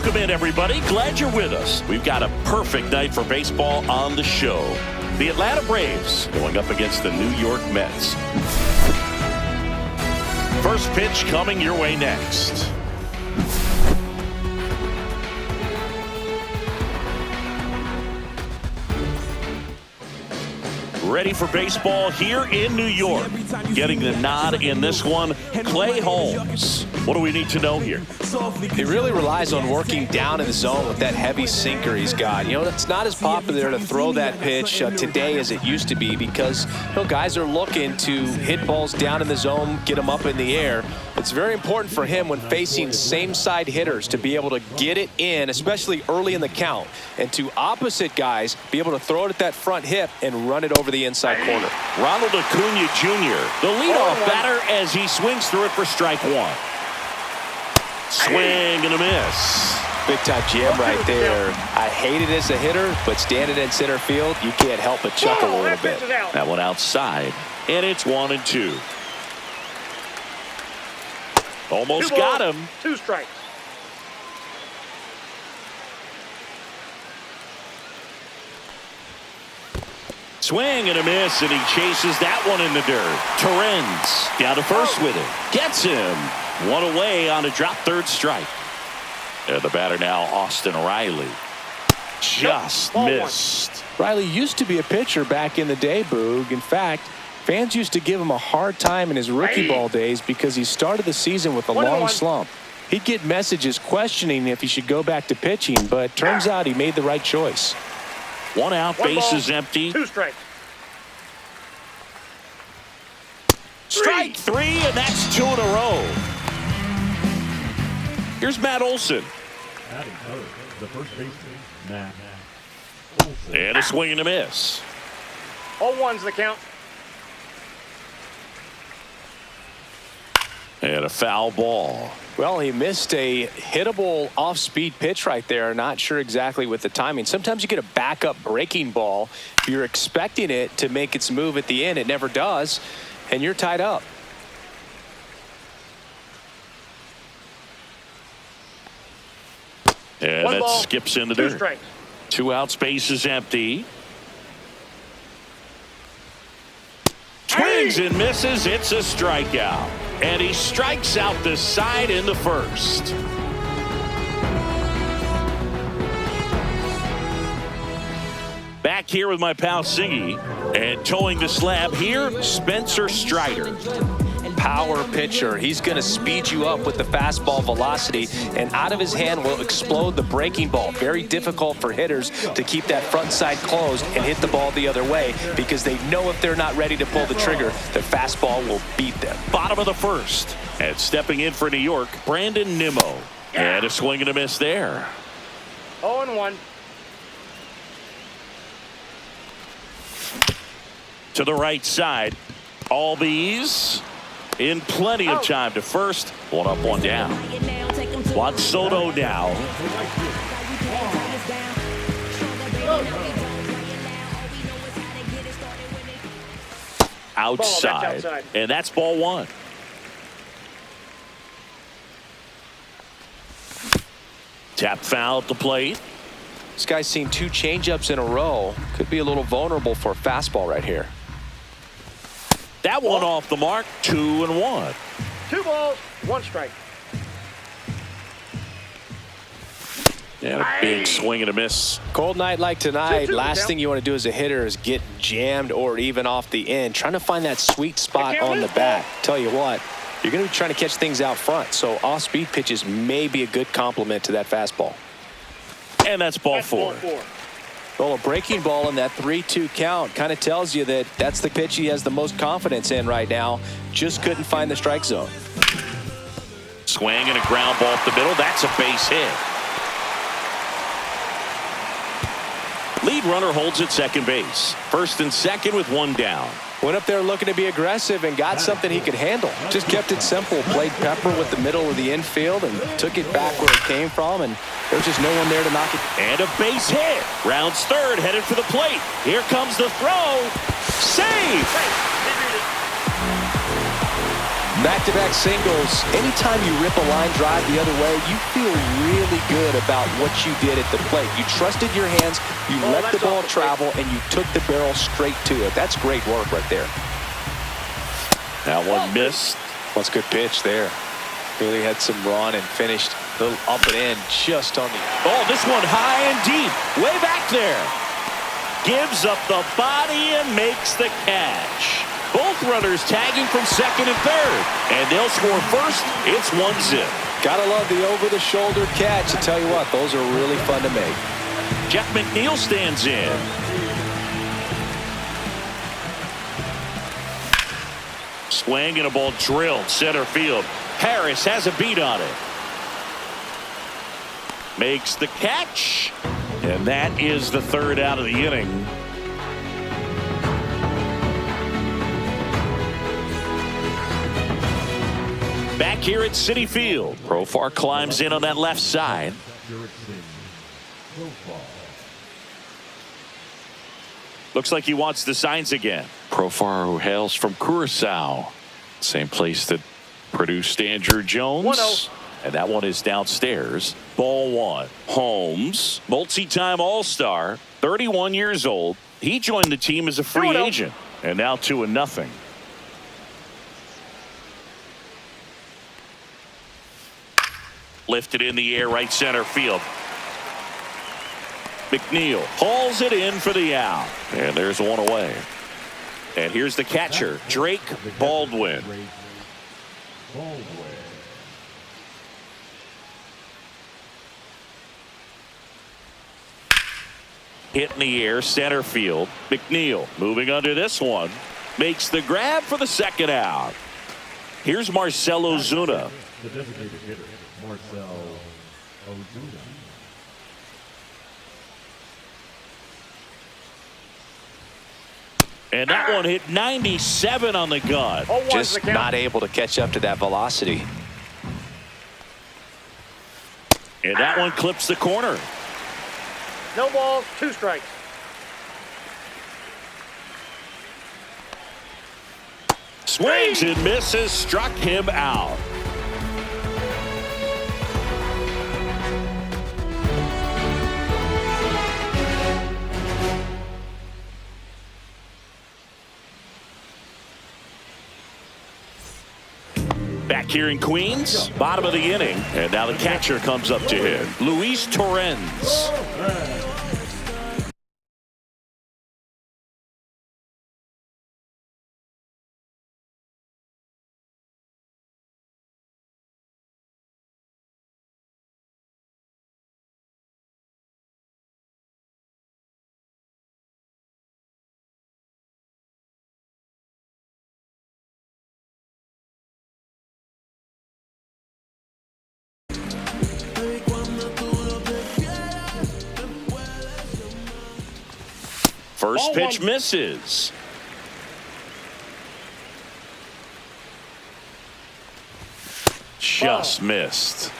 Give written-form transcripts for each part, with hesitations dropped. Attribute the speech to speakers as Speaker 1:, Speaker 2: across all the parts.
Speaker 1: Welcome in, everybody. Glad you're with us. We've got a perfect night for baseball on the show. The Atlanta Braves going up against the New York Mets. First pitch coming your way next. Ready for baseball here in New York. Getting the nod in this one, Clay Holmes. What do we need to know here?
Speaker 2: He really relies on working down in the zone with that heavy sinker he's got. You know, it's not as popular to throw that pitch today as it used to be because, you know, guys are looking to hit balls down in the zone, get them up in the air. It's very important for him when facing same-side hitters to be able to get it in, especially early in the count, and to opposite guys be able to throw it at that front hip and run it over the inside corner.
Speaker 1: Ronald Acuna Jr., the leadoff batter as he swings through it for strike one. Swing and a miss.
Speaker 2: Big-time jam right there. I hate it as a hitter, but standing in center field, you can't help but chuckle a little bit.
Speaker 1: That one outside, and it's 1-2. Almost got him.
Speaker 3: 2 strikes.
Speaker 1: Swing and a miss, and he chases that one in the dirt. Torrens down to first with it. Gets him. One away on a drop third strike. And the batter now, Austin Riley. Just missed.
Speaker 2: Riley used to be a pitcher back in the day, Boog. In fact, fans used to give him a hard time in his rookie ball days because he started the season with a long slump. He'd get messages questioning if he should go back to pitching, but turns out he made the right choice.
Speaker 1: 1 out, bases empty.
Speaker 3: 2 strikes.
Speaker 1: Strike 3, and that's 2 in a row. Here's Matt Olson.
Speaker 4: The first baseman, Matt Olson.
Speaker 1: And a swing and a miss.
Speaker 3: 0-1's the count.
Speaker 1: And a foul ball.
Speaker 2: Well, he missed a hittable off-speed pitch right there. Not sure exactly with the timing. Sometimes you get a backup breaking ball. You're expecting it to make its move at the end. It never does, and you're tied up.
Speaker 1: And
Speaker 3: One
Speaker 1: that
Speaker 3: ball,
Speaker 1: skips into
Speaker 3: 2
Speaker 1: there.
Speaker 3: strikes.
Speaker 1: 2 outs, bases empty. Swings and misses. It's a strikeout. And he strikes out the side in the first. Back here with my pal Singy. And towing the slab here, Spencer Strider.
Speaker 2: Power pitcher. He's going to speed you up with the fastball velocity, and out of his hand will explode the breaking ball. Very difficult for hitters to keep that front side closed and hit the ball the other way because they know if they're not ready to pull the trigger, the fastball will beat them.
Speaker 1: Bottom of the first. And stepping in for New York, Brandon Nimmo. And a swing and a miss there.
Speaker 3: 0-1.
Speaker 1: To the right side. All these in plenty of time to first. 1 up, 1 down. Juan Soto now. Outside. And that's ball 1. Tap foul at the plate.
Speaker 2: This guy's seen 2 changeups in a row. Could be a little vulnerable for a fastball right here.
Speaker 1: That one off the mark. 2-1.
Speaker 3: 2 balls, 1 strike.
Speaker 1: And a big swing and a miss.
Speaker 2: Cold night like tonight, last thing you want to do as a hitter is get jammed or even off the end. Trying to find that sweet spot on the bat. Tell you what, you're going to be trying to catch things out front. So off-speed pitches may be a good complement to that fastball.
Speaker 1: And that's ball 4.
Speaker 2: Well, a breaking ball in that 3-2 count kind of tells you that that's the pitch he has the most confidence in right now. Just couldn't find the strike zone.
Speaker 1: Swing and a ground ball up the middle. That's a base hit. Lead runner holds at second base. First and second with 1 down.
Speaker 2: Went up there looking to be aggressive and got something he could handle. Just kept it simple. Played pepper with the middle of the infield and took it back where it came from, and there's just no one there to knock it.
Speaker 1: And a base hit. Rounds third, headed for the plate. Here comes the throw. Save!
Speaker 2: Back-to-back singles. Anytime you rip a line drive the other way, you feel really good about what you did at the plate. You trusted your hands, you let the ball travel, and you took the barrel straight to it. That's great work right there.
Speaker 1: That one missed.
Speaker 2: That's a good pitch there. Really had some run and finished a little up and in just on the...
Speaker 1: Oh, this one high and deep. Way back there. Gives up the body and makes the catch. Both runners tagging from second and third. And they'll score first. It's 1-0.
Speaker 2: Gotta love the over-the-shoulder catch. I tell you what, those are really fun to make.
Speaker 1: Jeff McNeil stands in. Swing and a ball drilled center field. Harris has a beat on it. Makes the catch. And that is the third out of the inning. Back here at Citi Field. Profar climbs in on that left side. Looks like he wants the signs again. Profar, who hails from Curacao. Same place that produced Andrew Jones.
Speaker 3: 1-0.
Speaker 1: And that one is downstairs. Ball one. Holmes, multi-time All-Star, 31 years old. He joined the team as a free
Speaker 3: 2-0.
Speaker 1: agent. And now 2-0. Lifted in the air, right center field. McNeil hauls it in for the out. And there's one away. And here's the catcher, Drake Baldwin. Hit in the air, center field. McNeil moving under this one. Makes the grab for the second out. Here's Marcell Ozuna.
Speaker 4: The designated hitter, Marcell Ozuna.
Speaker 1: And that one hit 97 on the gun.
Speaker 2: Just not able to catch up to that velocity.
Speaker 1: And that one clips the corner.
Speaker 3: No balls, 2 strikes.
Speaker 1: Swings and misses, struck him out. Back here in Queens, bottom of the inning, and now the catcher comes up to him, Luis Torrens. First pitch misses. Just missed.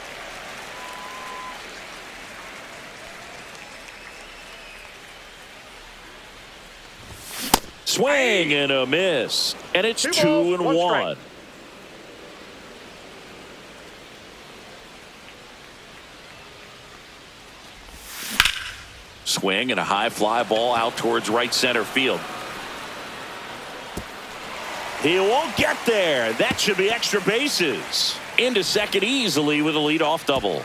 Speaker 1: Swing and a miss. And it's 2-1. Swing and a high fly ball out towards right center field. He won't get there. That should be extra bases. Into second easily with a leadoff double.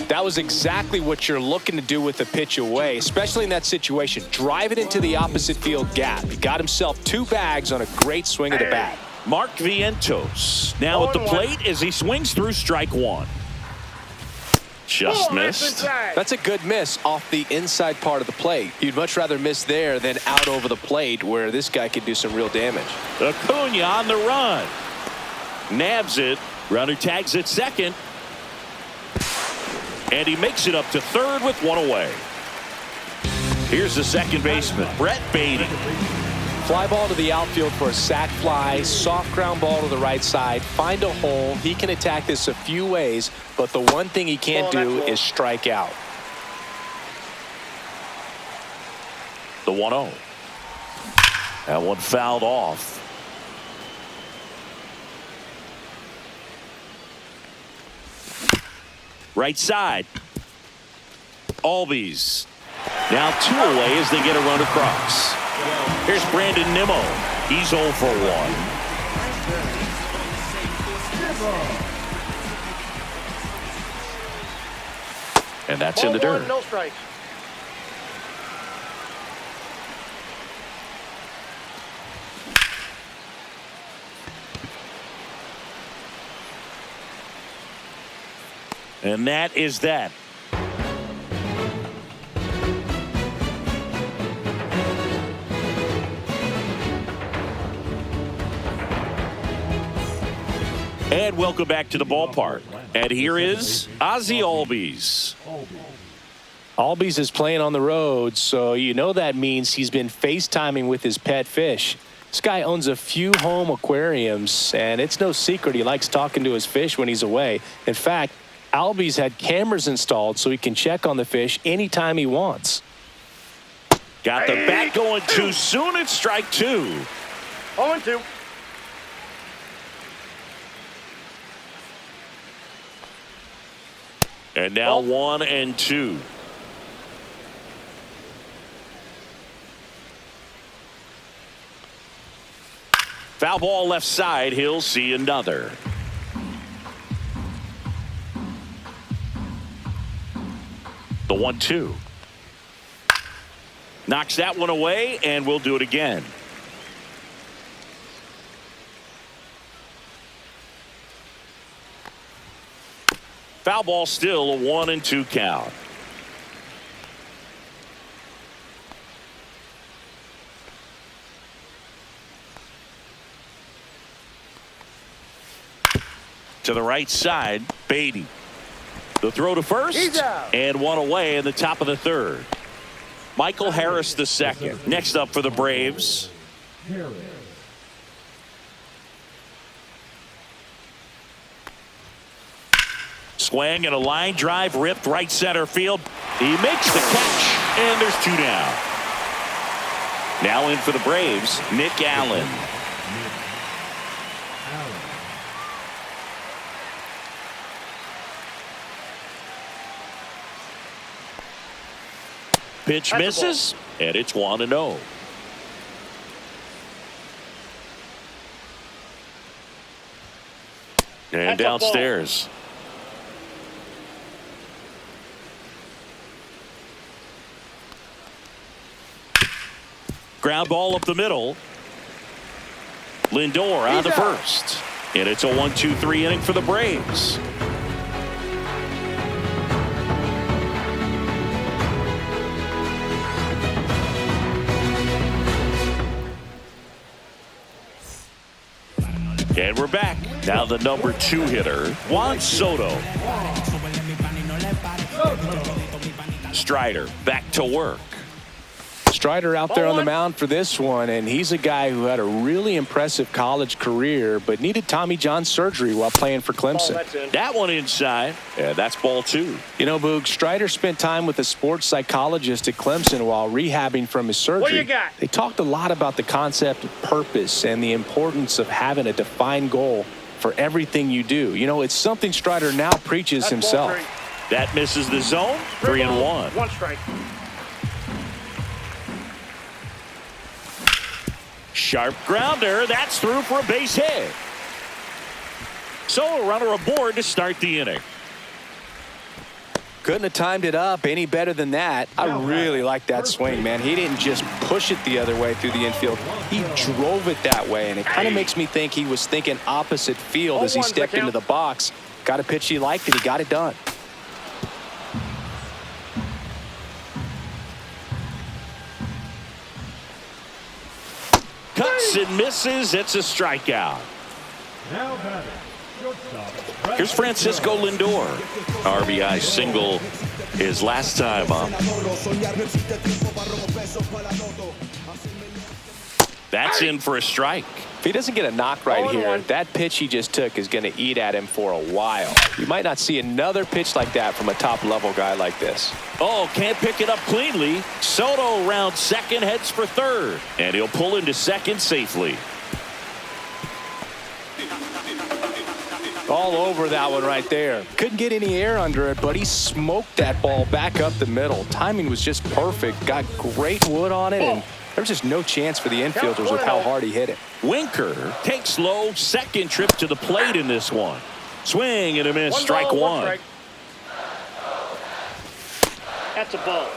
Speaker 2: That was exactly what you're looking to do with the pitch away, especially in that situation. Drive it into the opposite field gap. He got himself 2 bags on a great swing of the bat.
Speaker 1: Mark Vientos now at the plate as he swings through strike one. Just missed.
Speaker 2: That's a good miss off the inside part of the plate. You'd much rather miss there than out over the plate where this guy could do some real damage.
Speaker 1: Acuna on the run. Nabs it. Runner tags at second. And he makes it up to third with 1 away. Here's the second baseman, Brett Beatty.
Speaker 2: Fly ball to the outfield for a sac fly. Soft ground ball to the right side. Find a hole. He can attack this a few ways, but the one thing he can't do is strike out.
Speaker 1: The 1-0. That one fouled off. Right side. Albies. Now 2 away as they get a run across. Here's Brandon Nimmo. He's 0 for 1. And that's in the dirt.
Speaker 3: No strikes.
Speaker 1: And that is that. And welcome back to the ballpark. And here is Ozzie Albies.
Speaker 2: Albies is playing on the road, so you know that means he's been FaceTiming with his pet fish. This guy owns a few home aquariums, and it's no secret he likes talking to his fish when he's away. In fact, Albies had cameras installed so he can check on the fish anytime he wants.
Speaker 1: Got the bat going too soon. It's strike 2.
Speaker 3: 0-2.
Speaker 1: And now 1-2. Foul ball left side. He'll see another. The 1-2. Knocks that one away, and we'll do it again. Foul ball, still a 1-2 count. To the right side, Beatty. The throw to first, and 1 away in the top of the 3rd. Michael Harris the second. Next up for the Braves. Swing and a line drive ripped right center field. He makes the catch, and there's 2 down. Now in for the Braves, Nick Allen. Pitch misses, and it's 1-0. And downstairs. Ground ball up the middle. Lindor on the first. And it's a 1-2-3 inning for the Braves. And we're back. Now the number 2 hitter, Juan Soto. Strider back to work.
Speaker 2: Strider out there on the mound for this one, and he's a guy who had a really impressive college career but needed Tommy John surgery while playing for Clemson.
Speaker 1: That one inside, and that's ball 2.
Speaker 2: You know, Boog, Strider spent time with a sports psychologist at Clemson while rehabbing from his surgery.
Speaker 3: What do you got?
Speaker 2: They talked a lot about the concept of purpose and the importance of having a defined goal for everything you do. You know, it's something Strider now preaches himself.
Speaker 1: That misses the zone. 3-1.
Speaker 3: 1 strike.
Speaker 1: Sharp grounder. That's through for a base hit. So a runner aboard to start the inning.
Speaker 2: Couldn't have timed it up any better than that. I really like that swing, man. He didn't just push it the other way through the infield. He drove it that way, and it kind of makes me think he was thinking opposite field as he stepped into the box. Got a pitch he liked, and he got it done.
Speaker 1: Cuts and misses. It's a strikeout. Here's Francisco Lindor. RBI single his last time up. That's in for a strike.
Speaker 2: If he doesn't get a knock right here, that pitch he just took is going to eat at him for a while. You might not see another pitch like that from a top-level guy like this.
Speaker 1: Oh, can't pick it up cleanly. Soto around second, heads for third. And he'll pull into second safely.
Speaker 2: All over that one right there. Couldn't get any air under it, but he smoked that ball back up the middle. Timing was just perfect. Got great wood on it, and there was just no chance for the infielders with how hard he hit it.
Speaker 1: Winker takes low, second trip to the plate in this one. Swing and a miss, strike one.
Speaker 3: Strike. That's a ball.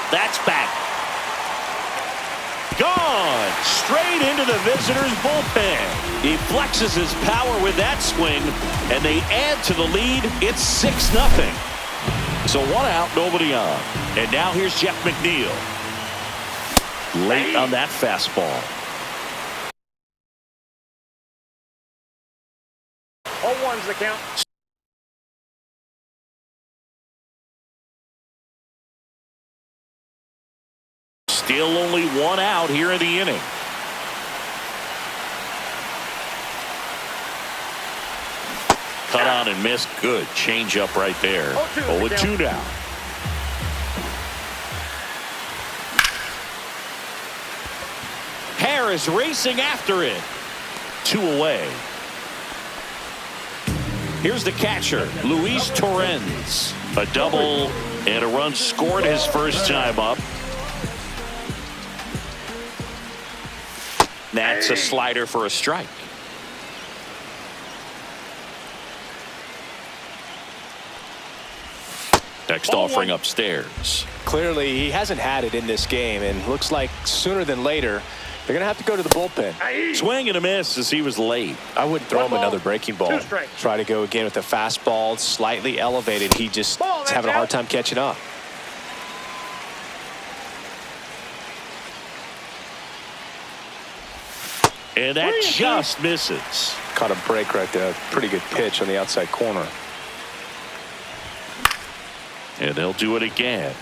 Speaker 1: That's back. Gone. Straight into the visitor's bullpen. He flexes his power with that swing, and they add to the lead. It's 6-0. So 1 out, nobody on. And now here's Jeff McNeil. Late on that fastball.
Speaker 3: 0-1's the count.
Speaker 1: Still only 1 out here in the inning. Cut on and missed. Good change up right there. 0-2 now. Harris racing after it. 2 away. Here's the catcher, Luis Torrens. A double and a run scored his first time up. That's a slider for a strike. Next offering upstairs.
Speaker 2: Clearly, he hasn't had it in this game, and looks like sooner than later, they're going to have to go to the bullpen.
Speaker 1: Swing and a miss as he was late.
Speaker 2: I wouldn't throw him another breaking ball.
Speaker 3: 2 strikes.
Speaker 2: Try to go again with the fastball, slightly elevated. He just is having a hard time catching up.
Speaker 1: And that just misses.
Speaker 2: Caught a break right there. Pretty good pitch on the outside corner.
Speaker 1: And they'll do it again.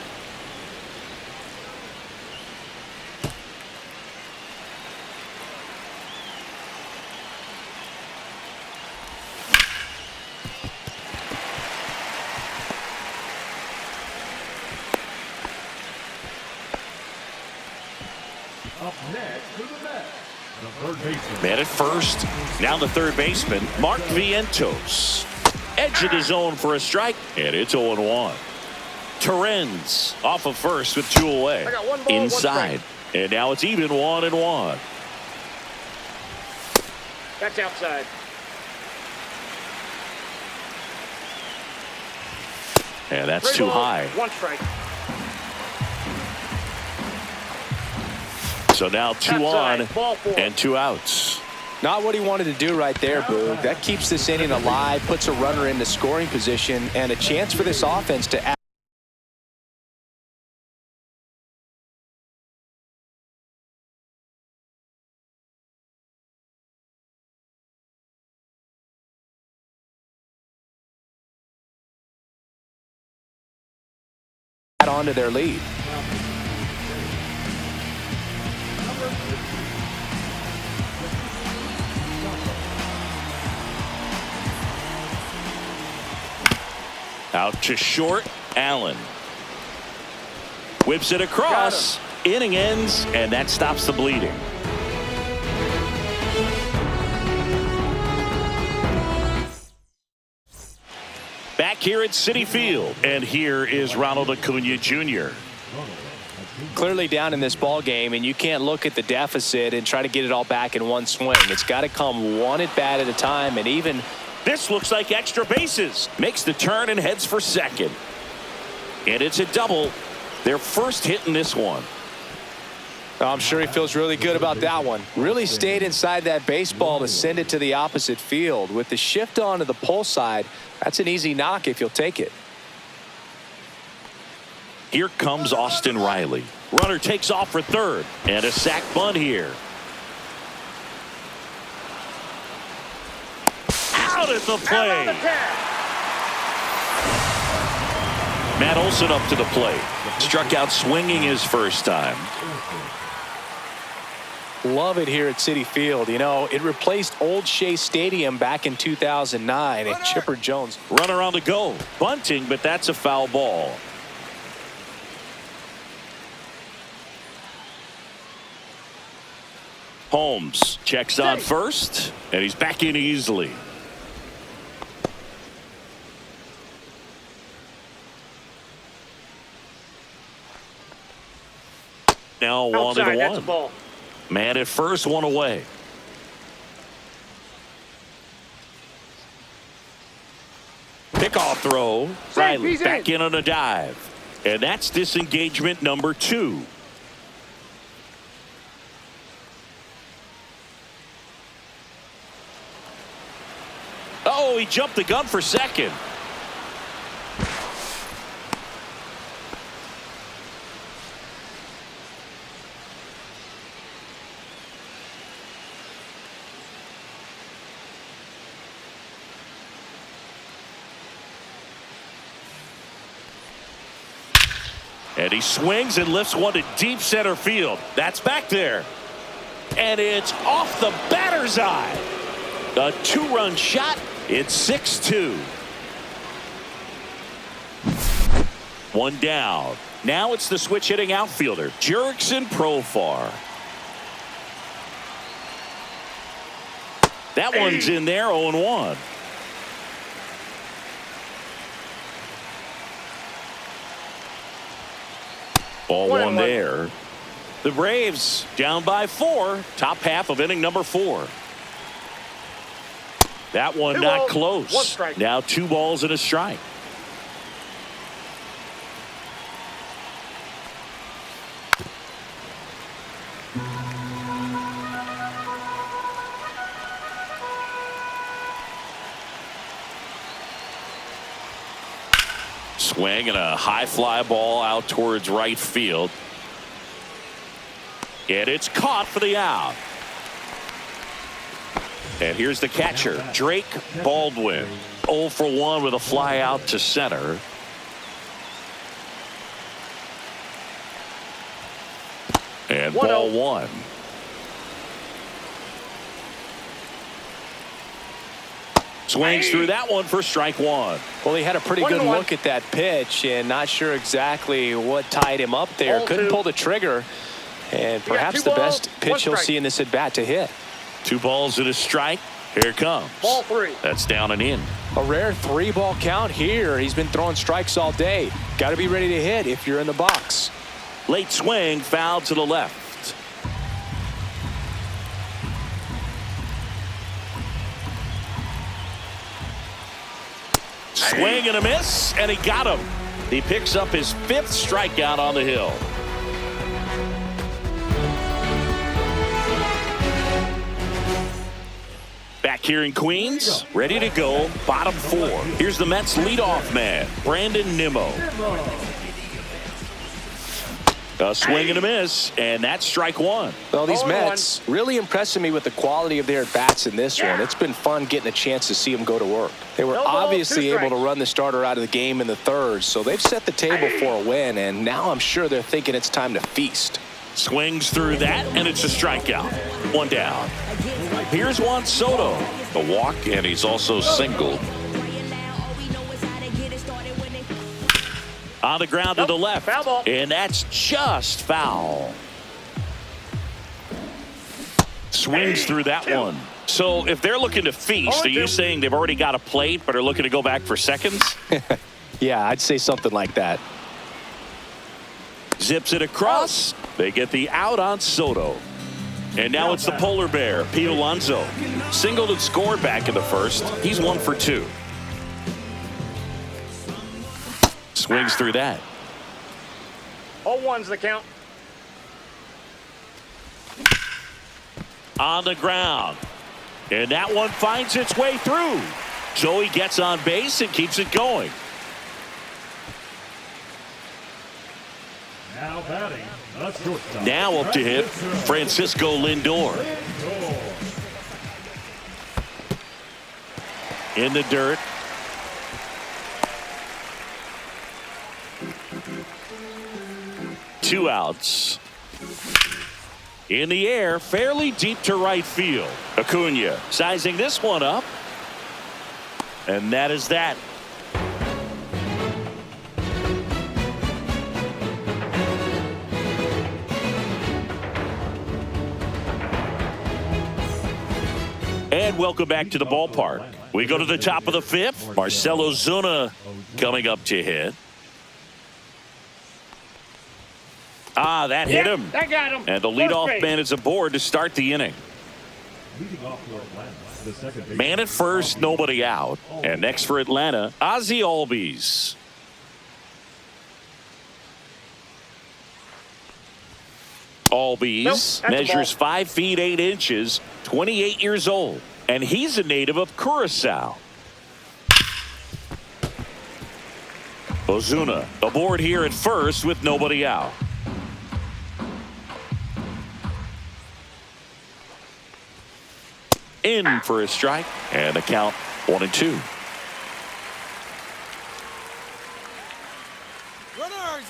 Speaker 4: Up next to the bat, the third baseman.
Speaker 1: Man at first. Now the third baseman, Mark Vientos. Edge of the zone for a strike. And it's 0-1. Torrens off of first with 2 away.
Speaker 3: I got 1 ball,
Speaker 1: inside.
Speaker 3: 1 strike.
Speaker 1: And now it's even 1-1.
Speaker 3: That's outside.
Speaker 1: And that's
Speaker 3: 3
Speaker 1: too
Speaker 3: balls,
Speaker 1: high.
Speaker 3: 1 strike.
Speaker 1: So now 2
Speaker 3: Outside.
Speaker 1: on
Speaker 3: Ball 4.
Speaker 1: and 2 outs.
Speaker 2: Not what he wanted to do right there, Boog. That keeps this inning alive, puts a runner into scoring position, and a chance for this offense to add on to their lead.
Speaker 1: Out to short, Allen. Whips it across. Inning ends, and that stops the bleeding. Back here at Citi Field, and here is Ronald Acuna Jr.
Speaker 2: Clearly down in this ball game, and you can't look at the deficit and try to get it all back in one swing. It's got to come 1 at bat at a time, and even
Speaker 1: this looks like extra bases. Makes the turn and heads for second. And it's a double. Their first hit in this one.
Speaker 2: I'm sure he feels really good about that one. Really stayed inside that baseball to send it to the opposite field. With the shift on to the pull side, that's an easy knock if you'll take it.
Speaker 1: Here comes Austin Riley. Runner takes off for third. And a sac bunt here. Out at the plate. Matt Olson up to the plate. Struck out swinging his first time.
Speaker 2: Love it here at Citi Field. You know, it replaced Old Shea Stadium back in 2009, and Chipper Jones.
Speaker 1: Runner on the go. Bunting, but that's a foul ball. Holmes checks on first, and he's back in easily. Now 1-1.
Speaker 3: That's a ball.
Speaker 1: Man at first, one away. Pickoff throw. Riley back in on a dive. And that's disengagement number 2. Oh, he jumped the gun for second. And he swings and lifts one to deep center field. That's back there. And it's off the batter's eye. A 2-run shot. It's 6-2. One down. Now it's the switch hitting outfielder, Jurickson Profar. That one's in there, 0-1. Ball one there. The Braves down by 4. Top half of inning number 4. That one not close. Now 2 balls and a strike. Swing and a high fly ball out towards right field. And it's caught for the out. And here's the catcher, Drake Baldwin. 0 for 1 with a fly out to center. And ball 1. Swings through that one for strike 1.
Speaker 2: Well, he had a pretty good look at that pitch and not sure exactly what tied him up there. Couldn't pull the trigger. And perhaps the best pitch he'll see in this at-bat to hit.
Speaker 1: 2 balls and a strike. Here it comes.
Speaker 3: Ball 3.
Speaker 1: That's down and in.
Speaker 2: A rare 3-ball count here. He's been throwing strikes all day. Got to be ready to hit if you're in the box.
Speaker 1: Late swing, foul to the left. Swing and a miss, and he got him. He picks up his 5th strikeout on the hill. Back here in Queens, ready to go, bottom 4. Here's the Mets leadoff man, Brandon Nimmo. A swing and a miss, and that's strike 1.
Speaker 2: Well, these Mets really impressing me with the quality of their at-bats in this one. It's been fun getting a chance to see them go to work. They were obviously able to run the starter out of the game in the 3rd, so they've set the table for a win, and now I'm sure they're thinking it's time to feast.
Speaker 1: Swings through that, and it's a strikeout. 1 down. Here's Juan Soto. A walk, and he's also singled. On the ground to the left, and that's just foul. Swings through that one. So if they're looking to feast, are you saying they've already got a plate but are looking to go back for seconds?
Speaker 2: Yeah, I'd say something like that.
Speaker 1: Zips it across. They get the out on Soto. And now it's the polar bear, Pete Alonso. Singled and scored back in the 1st. He's 1 for 2. Swings through that.
Speaker 3: 0-1's the count.
Speaker 1: On the ground. And that one finds its way through. Joey gets on base and keeps it going.
Speaker 4: Now batting, the shortstop.
Speaker 1: Now up to hit, Francisco Lindor. In the dirt. Two outs. In the air, fairly deep to right field. Acuna sizing this one up. And that is that. And welcome back to the ballpark. We go to the top of the fifth. Marcell Ozuna coming up to hit. That hit him.
Speaker 3: That got him.
Speaker 1: And the leadoff man is aboard to start the inning.
Speaker 4: Leading off for Atlanta, the second baseman.
Speaker 1: Man at first, nobody out. And next for Atlanta, Ozzie Albies. Albies measures 5 feet 8 inches, 28 years old, and he's a native of Curacao. Ozuna aboard here at first with nobody out. In for a strike, and the count 1-2.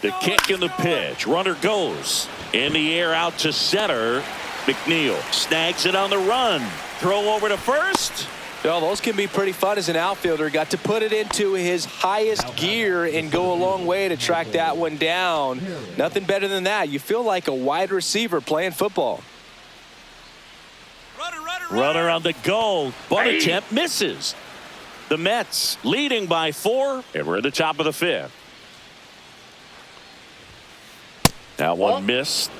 Speaker 1: The kick and the pitch. Runner goes in the air out to center. McNeil snags it on the run. Throw over to first.
Speaker 2: Well, those can be pretty fun as an outfielder. Got to put it into his highest gear and go a long way to track that one down. Nothing better than that. You feel like a wide receiver playing football.
Speaker 1: Runner on the go. Bunt attempt misses. The Mets leading by 4, and we're at the top of the fifth. That one missed.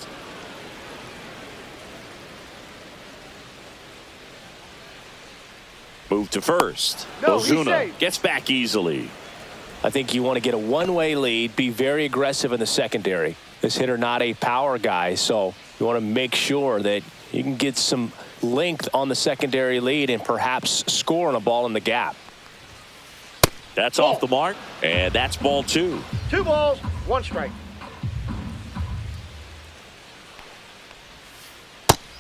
Speaker 1: Move to first. Ozuna gets back easily.
Speaker 2: I think you want to get a one-way lead, be very aggressive in the secondary. This hitter not a power guy, so you want to make sure that you can get some length on the secondary lead and perhaps score on a ball in the gap.
Speaker 1: That's off the mark, and that's ball 2.
Speaker 3: 2 balls, 1 strike.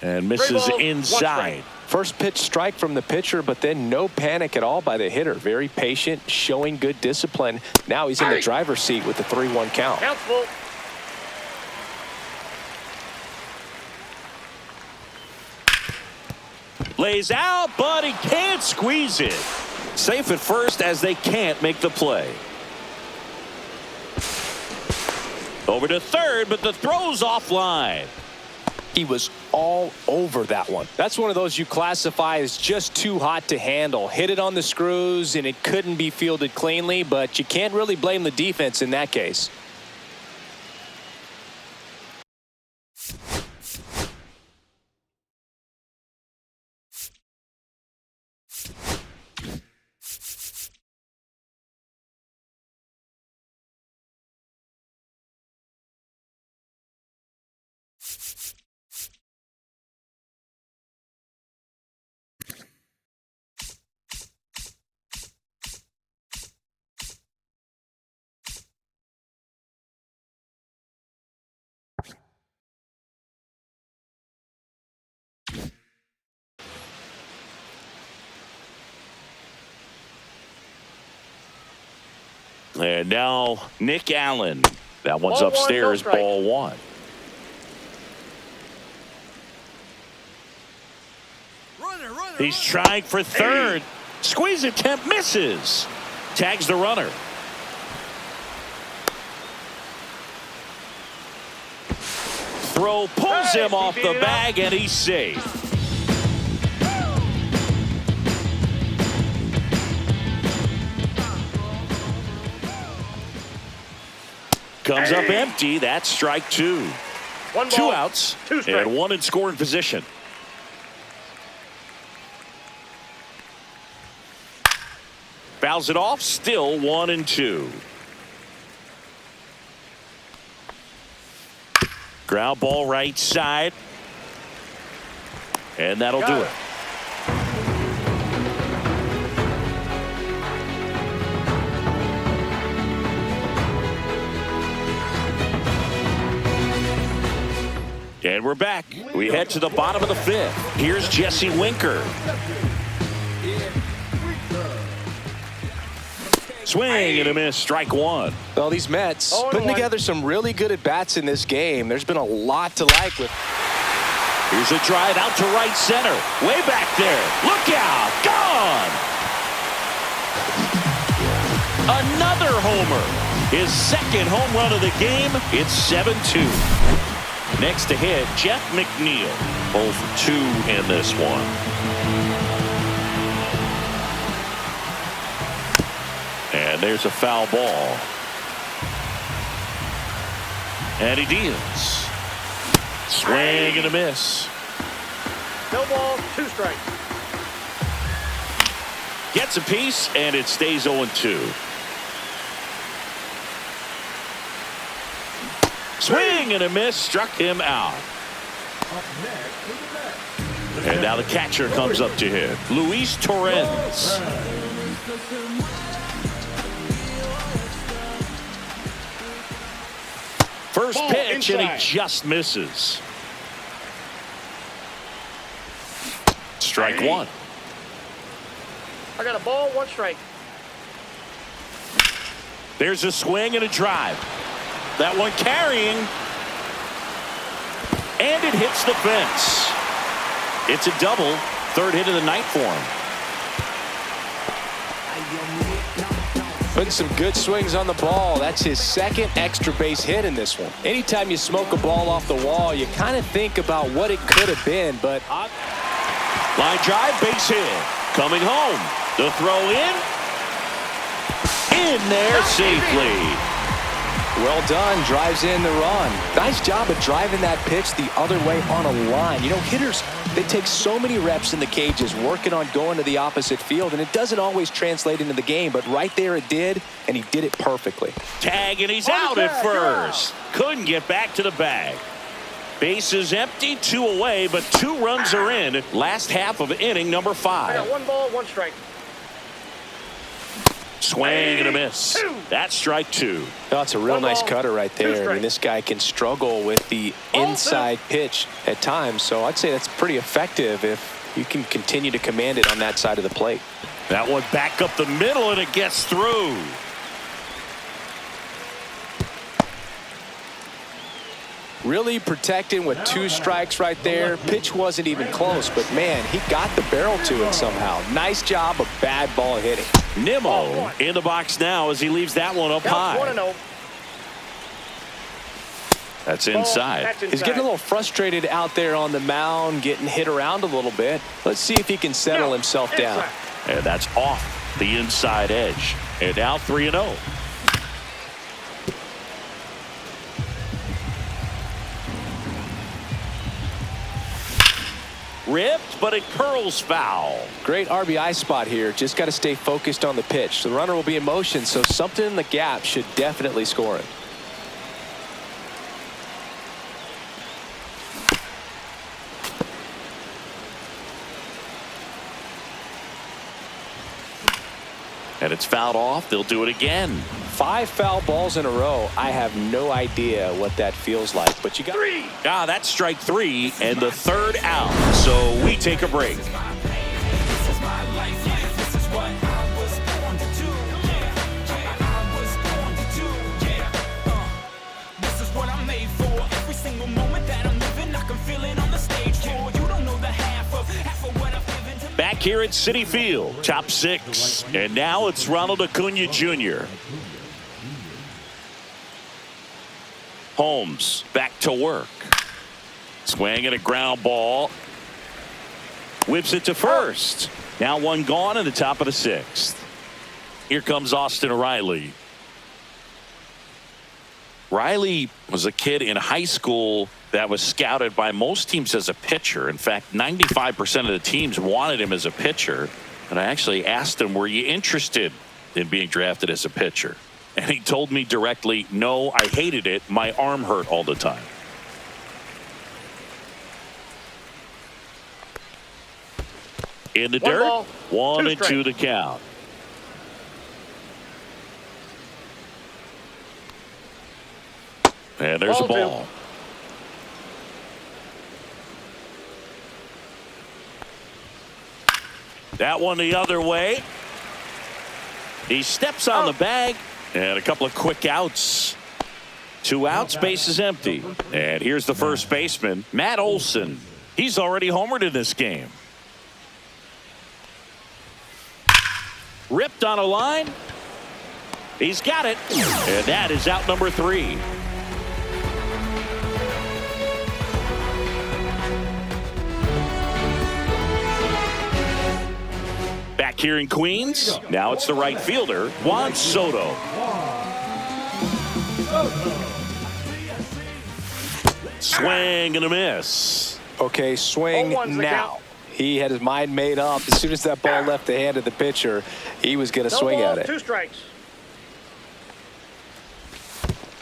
Speaker 1: And misses inside.
Speaker 2: First pitch strike from the pitcher, but then no panic at all by the hitter. Very patient, showing good discipline. Now he's in the driver's seat with the 3-1 count.
Speaker 3: Count's full.
Speaker 1: Lays out, but he can't squeeze it. Safe at first as they can't make the play. Over to third, but the throw's offline.
Speaker 2: He was all over that one. That's one of those you classify as just too hot to handle. Hit it on the screws, and it couldn't be fielded cleanly, but you can't really blame the defense in that case.
Speaker 1: And now Nick Allen. That one's upstairs, ball 1. He's trying for third. Squeeze attempt misses. Tags the runner. Throw pulls him off the bag, and he's safe. Comes up empty. That's strike 2.
Speaker 3: 1 ball,
Speaker 1: 2 outs
Speaker 3: 2 strikes.
Speaker 1: and 1 in scoring position. Fouls it off. Still 1-2. Ground ball right side. And that'll do it. And we're back. We head to the bottom of the fifth. Here's Jesse Winker. Swing and a miss, strike 1.
Speaker 2: Well, these Mets putting together some really good at-bats in this game. There's been a lot to like with.
Speaker 1: Here's a drive out to right center. Way back there. Look out. Gone. Another homer. His second home run of the game. It's 7-2. Next to hit, Jeff McNeil. 0 for 2 in this one. there's a foul ball. And he deals. Swing and a miss.
Speaker 3: No ball, 2 strikes.
Speaker 1: Gets a piece, and it stays 0-2. Swing and a miss, struck him out. And now the catcher comes up to him, Luis Torrens. First pitch, and he just misses. Strike 1.
Speaker 3: I got a ball, 1 strike.
Speaker 1: There's a swing and a drive. That one carrying. And it hits the fence. It's a double. 3rd hit of the night for him.
Speaker 2: Putting some good swings on the ball. That's his 2nd extra base hit in this one. Anytime you smoke a ball off the wall, you kind of think about what it could have been, but...
Speaker 1: Line drive, base hit. Coming home. The throw in there safely.
Speaker 2: Well done. Drives in the run. Nice job of driving that pitch the other way on a line. You know, hitters, they take so many reps in the cages working on going to the opposite field, and it doesn't always translate into the game, but right there it did, and he did it perfectly.
Speaker 1: Tag, and he's out at first. Couldn't get back to the bag. Base is empty, 2 away, but 2 runs are in. Last half of inning number 5.
Speaker 3: I got 1 ball, 1 strike.
Speaker 1: Swing and a miss. That's strike 2.
Speaker 2: Oh, it's a real nice cutter right there. I mean, this guy can struggle with the inside pitch at times, so I'd say that's pretty effective if you can continue to command it on that side of the plate.
Speaker 1: That one back up the middle, and it gets through.
Speaker 2: Really protecting with 2 strikes right there. Pitch wasn't even close, but man, he got the barrel to it somehow. Nice job of bad ball hitting.
Speaker 1: Nimmo in the box now as he leaves that one up high.
Speaker 3: 1-0.
Speaker 1: That's inside.
Speaker 2: He's getting a little frustrated out there on the mound, getting hit around a little bit. Let's see if he can settle himself down.
Speaker 1: And that's off the inside edge. And now 3-0. Ripped, but it curls foul.
Speaker 2: Great RBI spot here. Just got to stay focused on the pitch. The runner will be in motion, so something in the gap should definitely score it.
Speaker 1: And it's fouled off. They'll do it again.
Speaker 2: 5 foul balls in a row. I have no idea what that feels like, but you got
Speaker 3: 3.
Speaker 1: That's strike 3 and the 3rd out. So we take a break. Back here at Citi Field, top 6. And now it's Ronald Acuna Jr. Holmes back to work. Swing and a ground ball. Whips it to first. Now 1 gone in the top of the 6th. Here comes Austin Riley. Riley was a kid in high school that was scouted by most teams as a pitcher. In fact, 95% of the teams wanted him as a pitcher. And I actually asked him, were you interested in being drafted as a pitcher? And he told me directly, no, I hated it. My arm hurt all the time. In the dirt,
Speaker 3: Ball,
Speaker 1: 1 and 2
Speaker 3: strikes.
Speaker 1: to count. And there's a ball. That one the other way. He steps on the bag, and a couple of quick outs. 2 outs, base is empty. And here's the first baseman, Matt Olson. He's already homered in this game. Ripped on a line. He's got it. And that is out number 3. Back here in Queens. Now it's the right fielder, Juan Soto. Swing and a miss.
Speaker 2: Okay, swing now. He had his mind made up. As soon as that ball left the hand of the pitcher, he was going to swing at it.
Speaker 3: 2 strikes.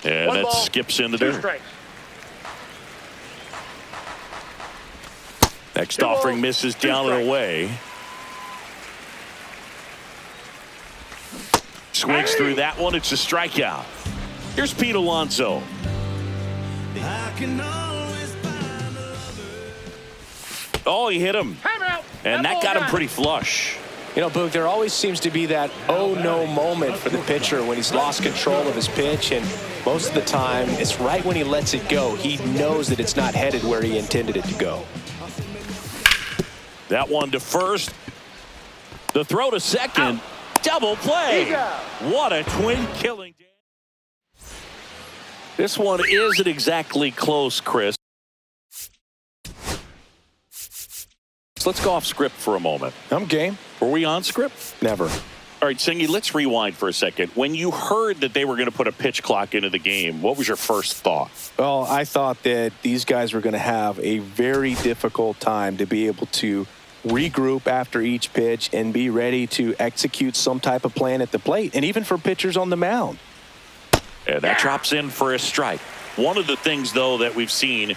Speaker 1: And
Speaker 3: One
Speaker 1: that
Speaker 3: ball,
Speaker 1: skips in the
Speaker 3: 2
Speaker 1: dirt.
Speaker 3: strikes.
Speaker 1: Next
Speaker 3: 2
Speaker 1: offering
Speaker 3: balls,
Speaker 1: misses
Speaker 3: 2
Speaker 1: down and
Speaker 3: strikes.
Speaker 1: away. Swings through that one. It's a strikeout. Here's Pete Alonso. Oh, he hit him. And that got him pretty flush.
Speaker 2: You know, Boog, there always seems to be that oh no moment for the pitcher when he's lost control of his pitch, and most of the time it's right when he lets it go. He knows that it's not headed where he intended it to go.
Speaker 1: That one to first. The throw to second. Double play. What a twin killing. This one isn't exactly close, Chris. So let's go off script for a moment.
Speaker 2: I'm game.
Speaker 1: Were we on script?
Speaker 2: Never.
Speaker 1: All right, Singy, let's rewind for a second. When you heard that they were going to put a pitch clock into the game, what was your first thought?
Speaker 2: Well, I thought that these guys were going to have a very difficult time to be able to regroup after each pitch and be ready to execute some type of plan at the plate, and even for pitchers on the mound.
Speaker 1: And that drops in for a strike. One of the things, though, that we've seen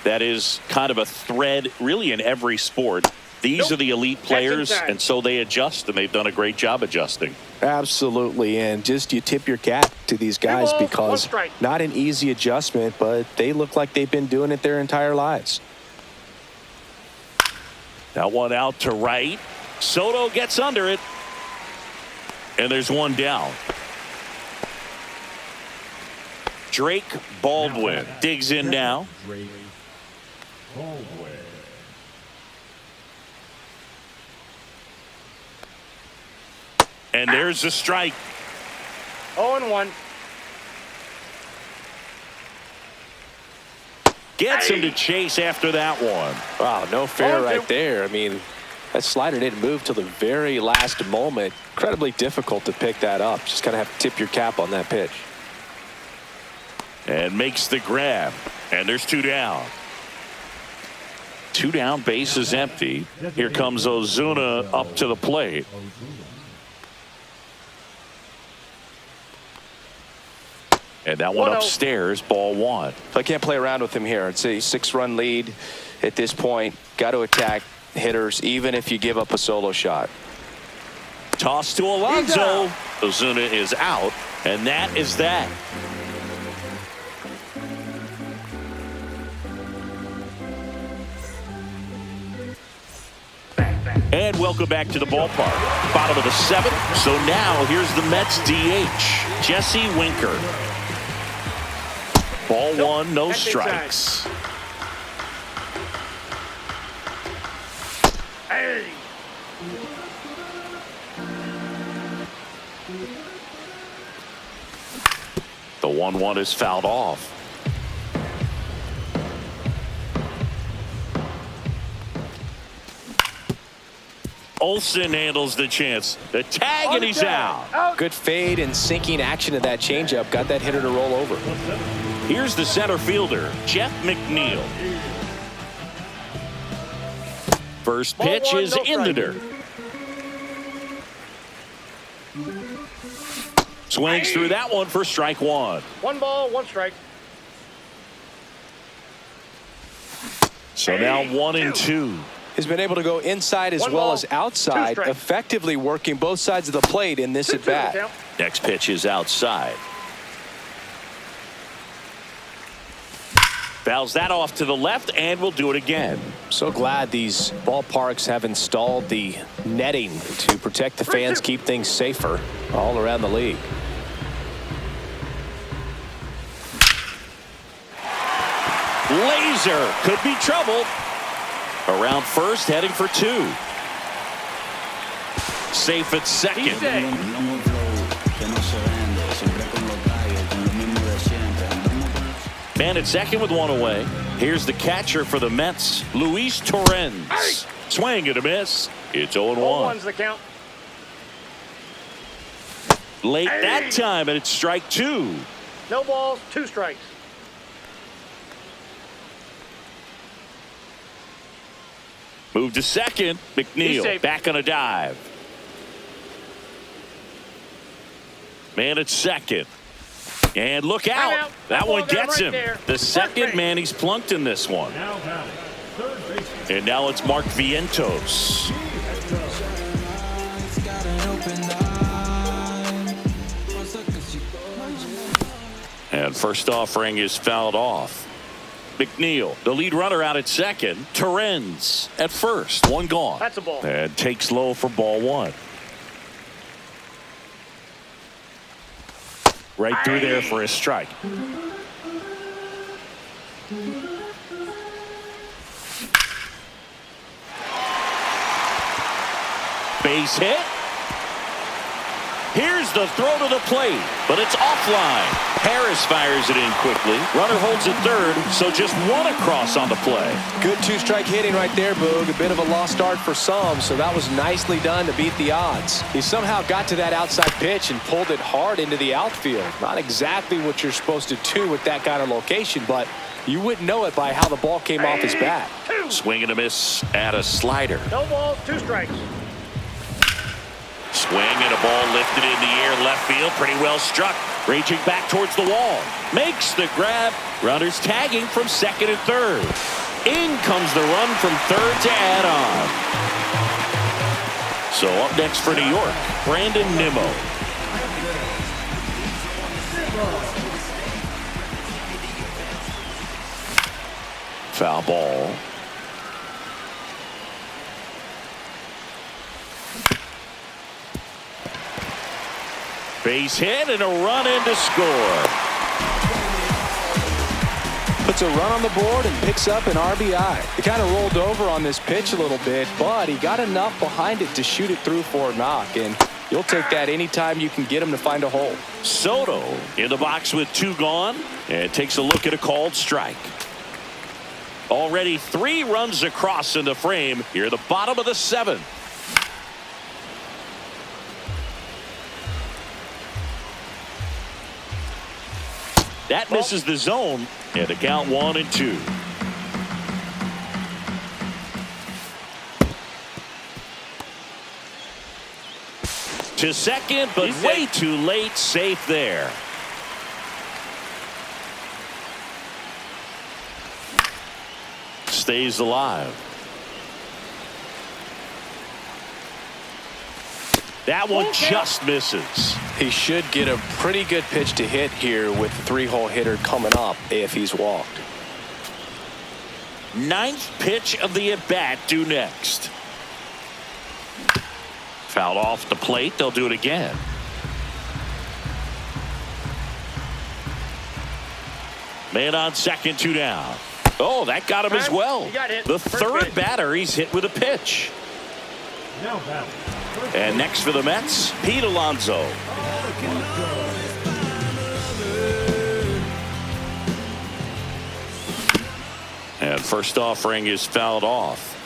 Speaker 1: that is kind of a thread really in every sport, these are the elite players, and so they adjust, and they've done a great job adjusting.
Speaker 2: Absolutely, and just you tip your cap to these guys because not an easy adjustment, but they look like they've been doing it their entire lives.
Speaker 1: That one out to right. Soto gets under it, and there's one down. Drake Baldwin digs in now. And there's a strike.
Speaker 3: 0-1.
Speaker 1: Gets him to chase after that one.
Speaker 2: Wow, no fair right there. I mean, that slider didn't move till the very last moment. Incredibly difficult to pick that up. Just kind of have to tip your cap on that pitch.
Speaker 1: And makes the grab. And there's 2 down. 2 down, base is empty. Here comes Ozuna up to the plate. And that one upstairs, ball 1.
Speaker 2: I can't play around with him here. It's a 6-run lead at this point. Got to attack hitters, even if you give up a solo shot.
Speaker 1: Toss to Alonso. Ozuna is out, and that is that. And welcome back to the ballpark. Bottom of the 7th. So now here's the Mets DH, Jesse Winker. Ball 1, no strikes.
Speaker 3: Hey.
Speaker 1: The 1-1 is fouled off. Olsen handles the chance. The tag, and he's out.
Speaker 2: Good fade and sinking action of that changeup. Got that hitter to roll over.
Speaker 1: Here's the center fielder, Jeff McNeil. First pitch is in the dirt. Swings through that one for strike 1.
Speaker 3: 1 ball, 1 strike.
Speaker 1: So now 1-2.
Speaker 2: He's been able to go inside as well as outside, effectively working both sides of the plate in this at bat.
Speaker 1: Next pitch is outside. Fouls that off to the left, and we'll do it again.
Speaker 2: So glad these ballparks have installed the netting to protect the fans, keep things safer all around the league.
Speaker 1: Laser could be trouble. Around first, heading for 2. Safe at second. Man at second with 1 away. Here's the catcher for the Mets, Luis Torrens. Swing and a miss. It's 0-1.
Speaker 3: 0-1's the count.
Speaker 1: Late that time, and it's strike 2.
Speaker 3: No balls, 2 strikes.
Speaker 1: Move to second. McNeil back on a dive. Man at second. And look out. That one gets him. The second man he's plunked in this one. And now it's Mark Vientos. And first offering is fouled off. McNeil, the lead runner, out at second. Torrens at first. One gone.
Speaker 3: That's a ball.
Speaker 1: And takes low for ball 1. Right through there for a strike. Base hit. Here's the throw to the plate, but it's offline. Harris fires it in quickly. Runner holds at third, so just 1 across on the play.
Speaker 2: Good 2-strike hitting right there, Boog. A bit of a lost start for some, so that was nicely done to beat the odds. He somehow got to that outside pitch and pulled it hard into the outfield. Not exactly what you're supposed to do with that kind of location, but you wouldn't know it by how the ball came off his bat.
Speaker 1: Swing and a miss at a slider.
Speaker 3: No balls, 2 strikes.
Speaker 1: Swing and a ball lifted in the air left field. Pretty well struck. Raging back towards the wall. Makes the grab. Runners tagging from second and third. In comes the run from third to add on. So up next for New York, Brandon Nimmo. Foul ball. Base hit and a run in to score.
Speaker 2: Puts a run on the board and picks up an RBI. He kind of rolled over on this pitch a little bit, but he got enough behind it to shoot it through for a knock, and you'll take that anytime you can get him to find a hole.
Speaker 1: Soto in the box with 2 gone and takes a look at a called strike. Already 3 runs across in the frame here at the bottom of the 7th. That misses the zone, and the count 1-2. To second, but way too late. Safe there. Stays alive. That one just misses.
Speaker 2: He should get a pretty good pitch to hit here with the 3-hole hitter coming up if he's walked.
Speaker 1: 9th pitch of the at-bat due next. Fouled off the plate. They'll do it again. Man on second, 2 down. Oh, that got him as well. The 3rd batter he's hit with a pitch.
Speaker 4: Now batting.
Speaker 1: And next for the Mets, Pete Alonso. And first offering is fouled off.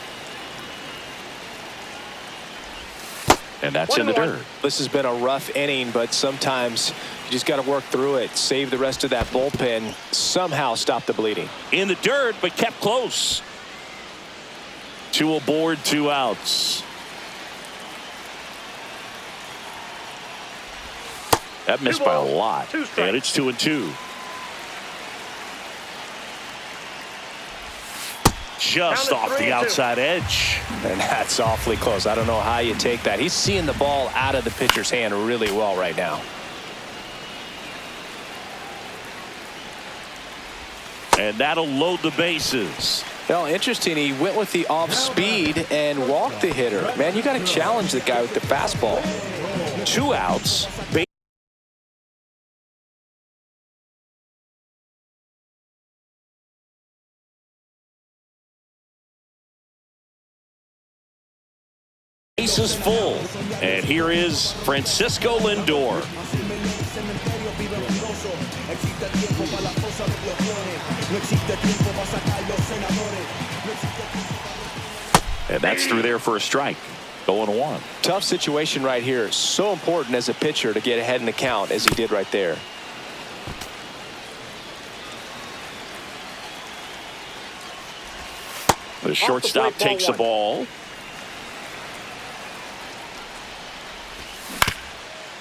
Speaker 1: And that's in the dirt.
Speaker 2: This has been a rough inning, but sometimes you just got to work through it, save the rest of that bullpen, somehow stop the bleeding.
Speaker 1: In the dirt, but kept close. 2 aboard, 2 outs. That missed by a lot. And it's 2-2. Just off the outside edge.
Speaker 2: And that's awfully close. I don't know how you take that. He's seeing the ball out of the pitcher's hand really well right now.
Speaker 1: And that'll load the bases.
Speaker 2: Well, interesting. He went with the off speed and walked the hitter. Man, you got to challenge the guy with the fastball.
Speaker 1: 2 outs. Bases full. And here is Francisco Lindor. And that's through there for a strike. 0-1.
Speaker 2: Tough situation right here. So important as a pitcher to get ahead in the count as he did right there.
Speaker 1: The shortstop takes the ball.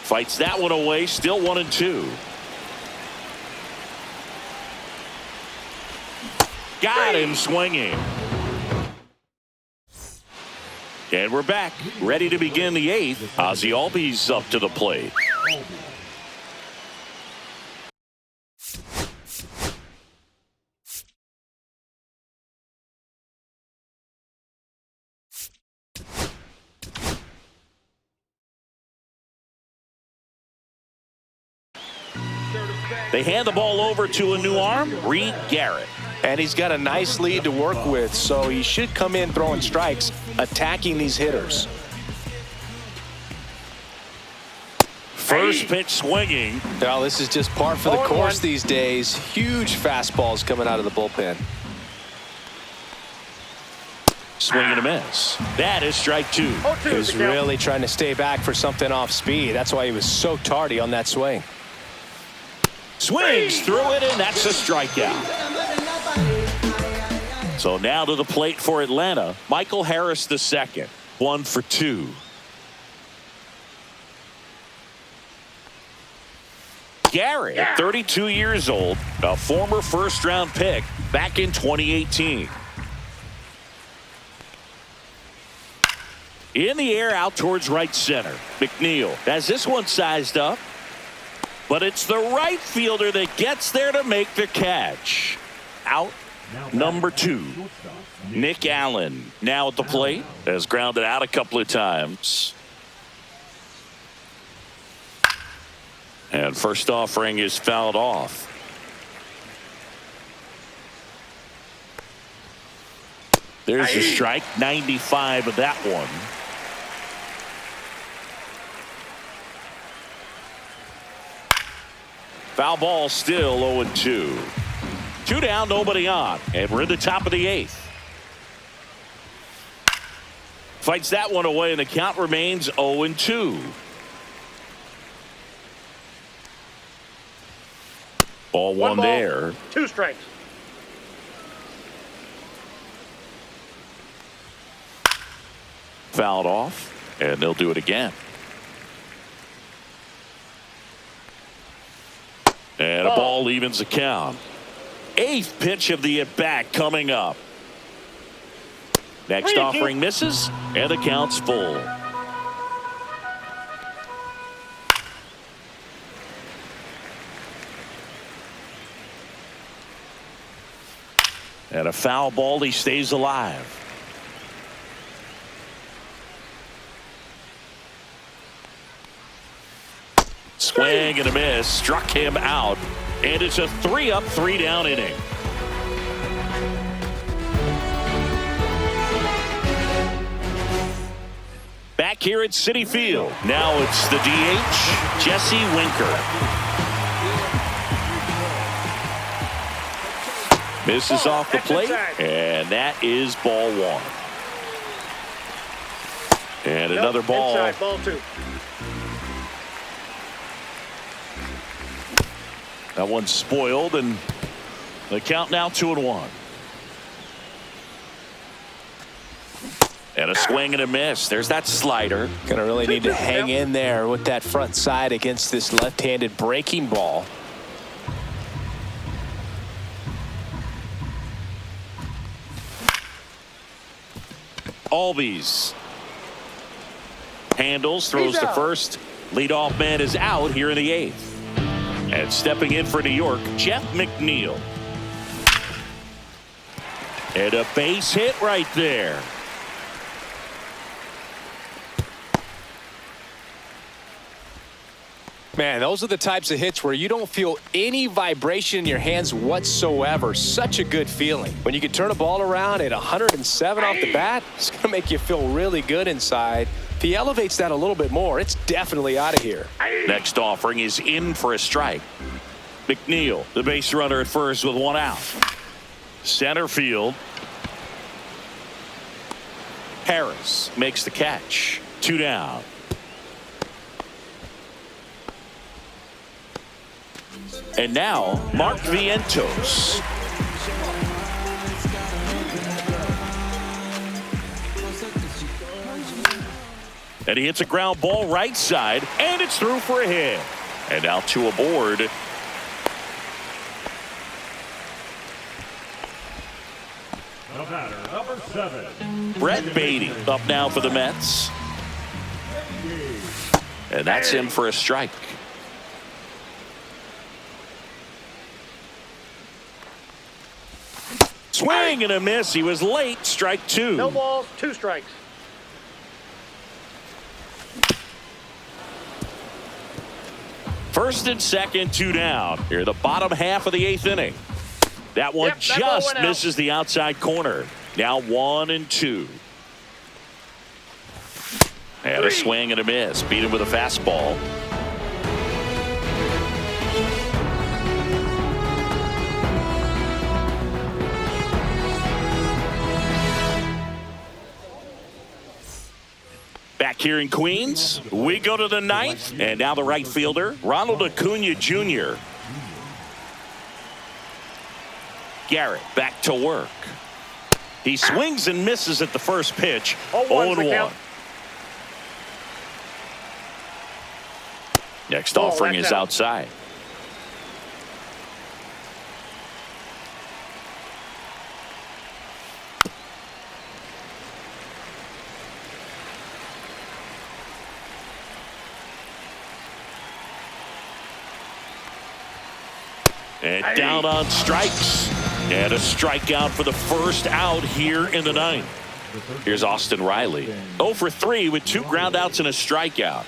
Speaker 1: Fights that one away. Still 1-2. Got him swinging. And we're back, ready to begin the 8th. Ozzie Albies up to the plate. They hand the ball over to a new arm, Reed Garrett.
Speaker 2: And he's got a nice lead to work with, so he should come in throwing strikes, attacking these hitters.
Speaker 1: First pitch swinging.
Speaker 2: Now, this is just par for the course these days. Huge fastballs coming out of the bullpen.
Speaker 1: Swing and a miss. That is strike 2.
Speaker 2: He was really trying to stay back for something off speed. That's why he was so tardy on that swing.
Speaker 1: Swings through it, and that's a strikeout. So now to the plate for Atlanta, Michael Harris II, 1 for 2. Garrett, 32 years old, a former first-round pick back in 2018. In the air out towards right center. McNeil has this one sized up, but it's the right fielder that gets there to make the catch. Out number 2. Nick Allen now at the plate, has grounded out a couple of times. And first offering is fouled off. There's a strike, 95 of that one. Foul ball, still 0-2. 2 down, nobody on, and we're in the top of the 8th. Fights that one away, and the count remains 0-2. Ball one there.
Speaker 3: 2 strikes.
Speaker 1: Fouled off, and they'll do it again. And a ball evens the count. 8th pitch of the at-bat coming up. Next offering misses, and the count's full. And a foul ball, he stays alive. Swing and a miss, struck him out, and it's a 3-up, 3-down inning. Back here at Citi Field, now it's the DH, Jesse Winker. Misses off the plate, and that is ball 1. And another ball.
Speaker 3: Inside, ball 2.
Speaker 1: That one's spoiled, and the count now 2-1. And a swing and a miss. There's that slider.
Speaker 2: Gonna really need to hang in there with that front side against this left-handed breaking ball.
Speaker 1: Albies handles, throws to first. Leadoff man is out here in the 8th. And stepping in for New York, Jeff McNeil. And a base hit right there.
Speaker 2: Man, those are the types of hits where you don't feel any vibration in your hands whatsoever. Such a good feeling. When you can turn a ball around at 107 off the bat, it's going to make you feel really good inside. If he elevates that a little bit more, it's definitely out of here.
Speaker 1: Next offering is in for a strike. McNeil, the base runner at first with 1 out. Center field. Harris makes the catch. 2 down. And now, Mark Vientos. And he hits a ground ball right side, and it's through for a hit. And now 2 aboard.
Speaker 4: The batter, number 7.
Speaker 1: Brett Beatty up now for the Mets. And that's him for a strike. Swing and a miss. He was late. Strike 2.
Speaker 3: No balls, 2 strikes.
Speaker 1: First and second, 2 down. Here, the bottom half of the 8th inning. That one just misses the outside corner. Now 1 and 2. And a swing and a miss. Beat him with a fastball. Back here in Queens, we go to the 9th, and now the right fielder, Ronald Acuna Jr. Garrett back to work. He swings and misses at the first pitch. 0-1. Next offering is outside. And down on strikes. And a strikeout for the first out here in the 9th. Here's Austin Riley. 0 for 3 with 2 groundouts and a strikeout.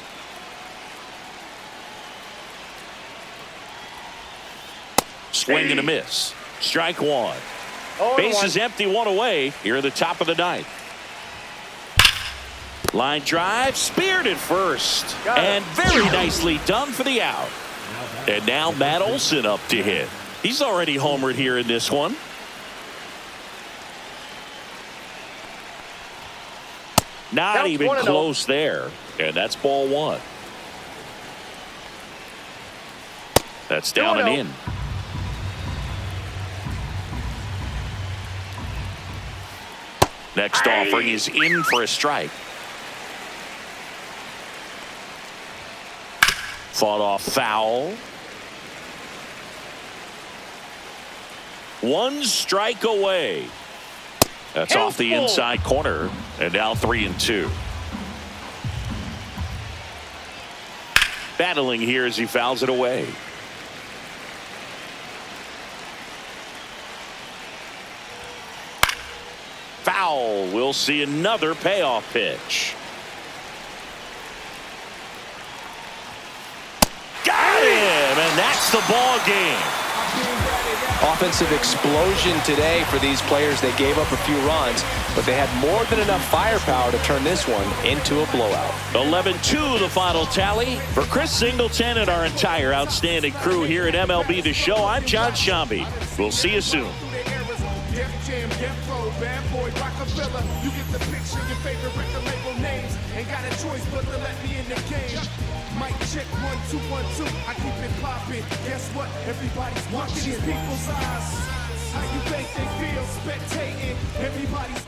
Speaker 1: Swing and a miss. Strike 1. Base is empty, 1 away here at the top of the 9th. Line drive, speared at first. And very nicely done for the out. And now Matt Olson up to hit. He's already homered here in this one. Not even close there. And that's ball 1. That's down and in. Next offering is in for a strike. Fought off foul. 1 strike away. That's off the inside corner. And now 3 and 2. Battling here as he fouls it away. Foul. We'll see another payoff pitch. Got him, and that's the ball game.
Speaker 2: Offensive explosion today for these players. They gave up a few runs, but they had more than enough firepower to turn this one into a blowout.
Speaker 1: 11-2 the final tally. For Chris Singleton and our entire outstanding crew here at MLB The Show, I'm John Shambi. We'll see you soon.
Speaker 5: You get the picture, your favorite record label names. Ain't got a choice but to let me in the game. Mic check 1 2 1 2. I keep it popping. Guess what? Everybody's watching these people's eyes. How you think they feel spectating? Everybody's